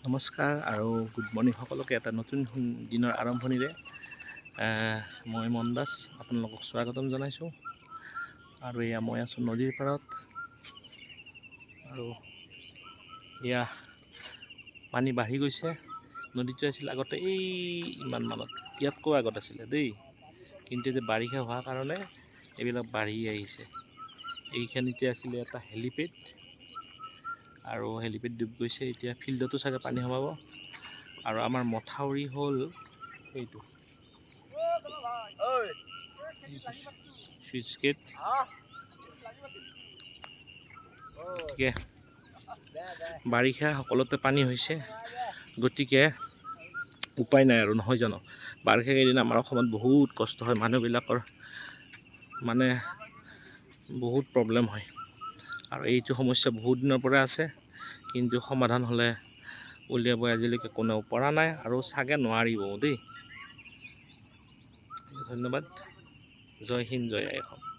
নমস্কাৰ আৰু good morning সকলোকে এটা নতুন দিনৰ আৰম্ভণিৰে মই মন দাস আপোনালোকক স্বাগতম জনাইছোঁ। আৰু এয়া মই আছোঁ নদীৰ পাৰত আৰু এয়া পানী বাঢ়ি গৈছে। নদীটো আছিল আগতে এই ইমান মানত, ইয়াতকৈ আগত আছিলে দেই, কিন্তু এতিয়া বাৰিষা হোৱাৰ কাৰণে এইবিলাক বাঢ়ি আহিছে। এইখিনিতে আছিলে এটা হেলিপেড আৰু হেলিপেড ডুব গৈছে। এতিয়া ফিল্ডতো চাগে পানী সোমাব। আৰু আমাৰ মথাউৰি হ'ল এইটো চুইচ গেট। গতিকে বাৰিষা সকলোতে পানী হৈছে, গতিকে উপায় নাই আৰু, নহয় জানো? বাৰিষা কেইদিন আমাৰ অসমত বহুত কষ্ট হয়, মানুহবিলাকৰ মানে বহুত প্ৰব্লেম হয়। আৰু এইটো সমস্যা বহুত দিনৰ পৰা আছে, কিন্তু সমাধান হ'লে উলিয়াব আজিলৈকে কোনেও পৰা নাই আৰু চাগে নোৱাৰিবও দেই। ধন্যবাদ। জয় হিন্দ, জয় আই অসম।